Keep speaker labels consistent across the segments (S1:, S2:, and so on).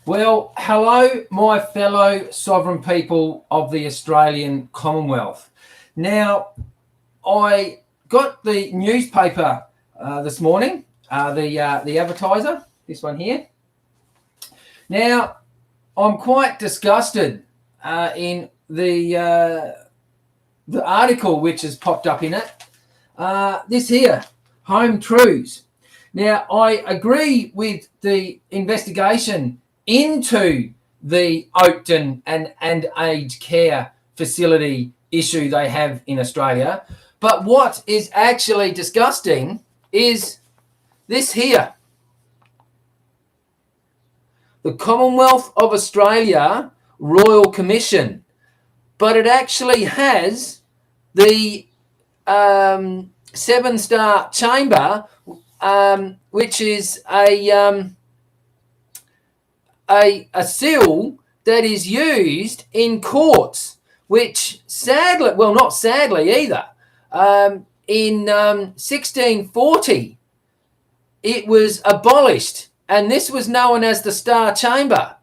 S1: Well, hello, my fellow sovereign people of the Australian Commonwealth. Now, I got the newspaper this morning, the Advertiser, this one here. Now, I'm quite disgusted in the article which has popped up in it. This here, Home Truths. Now, I agree with the investigation into the Oakden and aged care facility issue they have in Australia. But what is actually disgusting is this here. The Commonwealth of Australia Royal Commission. But it actually has the 7-star chamber, which is a seal that is used in courts, which sadly, well, not sadly either, in 1640 it was abolished, and this was known as the Star Chamber.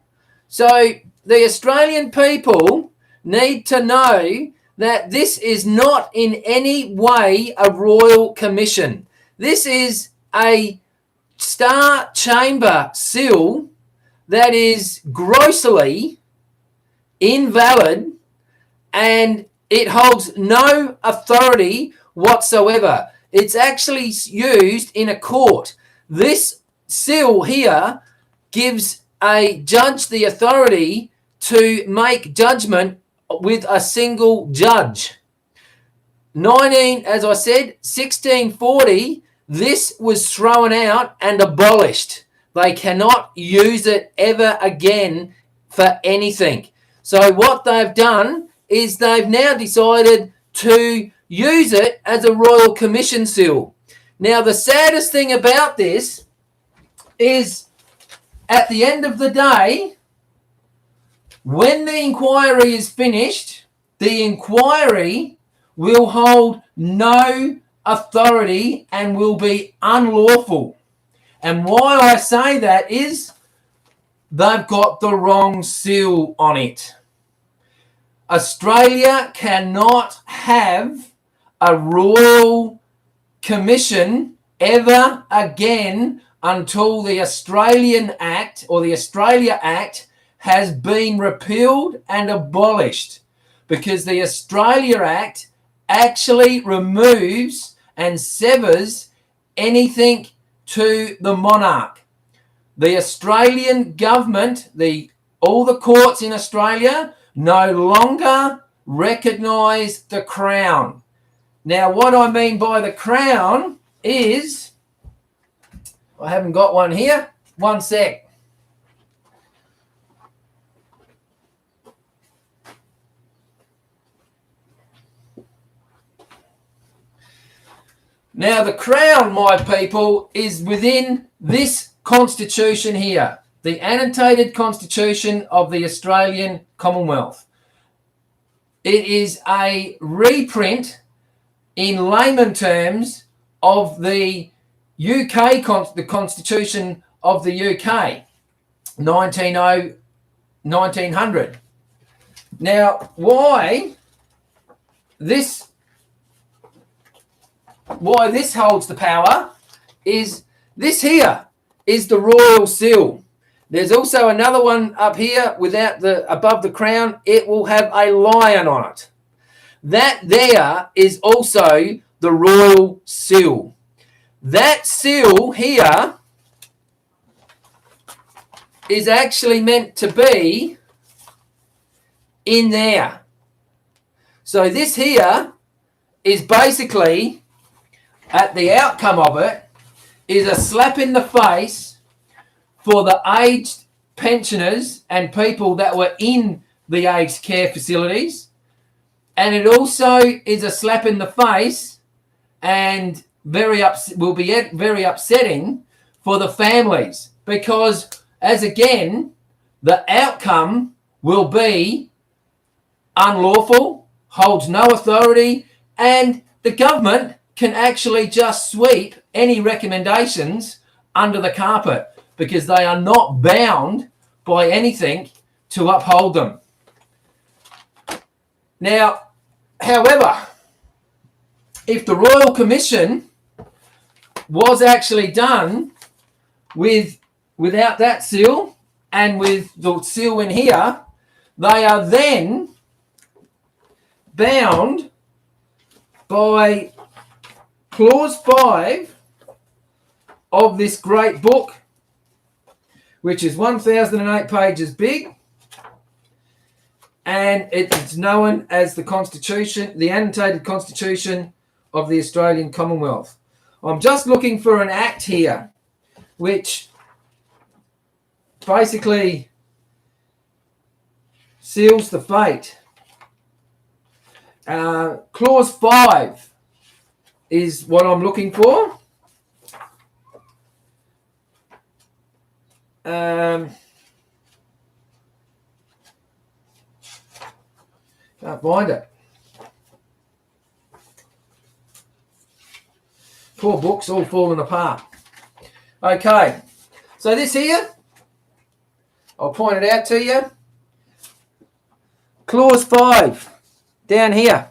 S1: So the Australian people need to know that this is not in any way a royal commission. This is a Star Chamber seal that is grossly invalid, and it holds no authority whatsoever. It's actually used in a court. This seal here gives a judge the authority to make judgment with a single judge. As I said, 1640, this was thrown out and abolished. They cannot use it ever again for anything. So what they've done is they've now decided to use it as a Royal Commission seal. Now, the saddest thing about this is at the end of the day, when the inquiry is finished, the inquiry will hold no authority and will be unlawful. And why I say that is they've got the wrong seal on it. Australia cannot have a royal commission ever again until the Australian Act or the Australia Act has been repealed and abolished, because the Australia Act actually removes and severs anything to the monarch. The Australian government, all the courts in Australia no longer recognise the Crown. Now, what I mean by the Crown is, I haven't got one here. One sec. Now, the Crown, my people, is within this Constitution here, the annotated Constitution of the Australian Commonwealth. It is a reprint, in layman terms, of the UK, the Constitution of the UK, 1900. Now, why this holds the power is this here is the royal seal. There's also another one up here above the crown. It will have a lion on it. That there is also the royal seal. That seal here is actually meant to be in there. So this here is basically, at the outcome of it, is a slap in the face for the aged pensioners and people that were in the aged care facilities. And it also is a slap in the face and will be very upsetting for the families, because, as again, the outcome will be unlawful, holds no authority, and the government can actually just sweep any recommendations under the carpet, because they are not bound by anything to uphold them. Now, however, if the Royal Commission was actually done without that seal and with the seal in here, they are then bound by clause 5 of this great book, which is 1,008 pages big, and it's known as the Constitution, the annotated Constitution of the Australian Commonwealth. I'm just looking for an act here which basically seals the fate. Clause 5 is what I'm looking for. Can't find it. Poor book's all falling apart. Okay, so this here, I'll point it out to you. Clause 5, down here.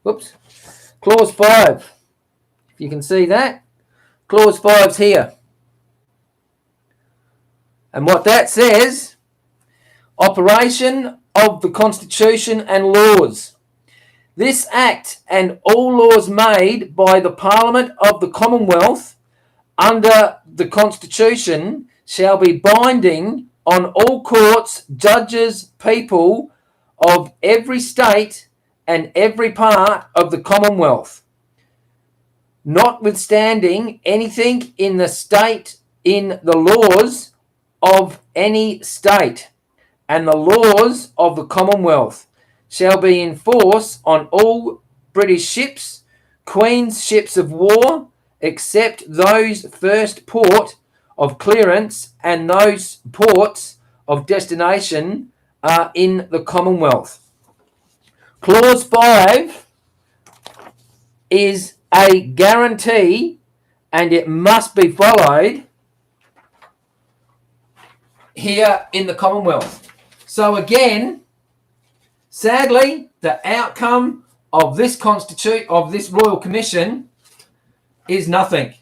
S1: Whoops. Clause 5. If you can see that. Clause 5's here. And what that says, operation of the Constitution and laws. This Act and all laws made by the Parliament of the Commonwealth under the Constitution shall be binding on all courts, judges, people of every state and every part of the Commonwealth, notwithstanding anything in the state in the laws of any state, and the laws of the Commonwealth shall be in force on all British ships, Queen's ships of war, except those first port of clearance and those ports of destination are in the Commonwealth. Clause 5 is a guarantee, and it must be followed here in the Commonwealth. So again, sadly, the outcome of this Royal Commission is nothing.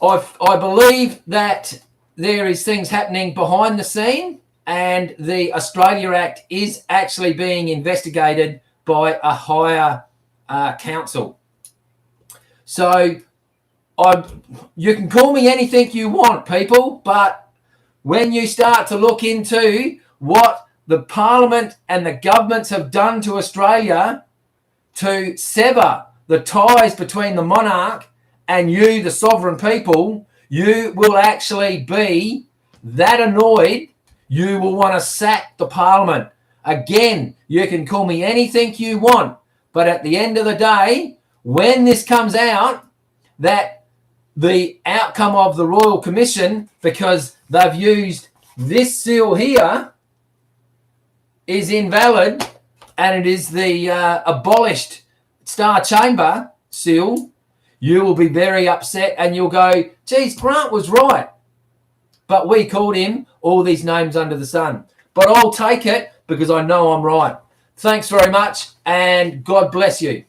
S1: I believe that there is things happening behind the scene, and the Australia Act is actually being investigated by a higher council. So you can call me anything you want, people, but when you start to look into what the Parliament and the governments have done to Australia to sever the ties between the monarch and you, the sovereign people, you will actually be that annoyed, you will want to sack the Parliament. Again, you can call me anything you want, but at the end of the day, when this comes out, that the outcome of the Royal Commission, because they've used this seal here, is invalid, and it is the abolished Star Chamber seal, you will be very upset and you'll go, geez, Grant was right. But we called him all these names under the sun. But I'll take it because I know I'm right. Thanks very much, and God bless you.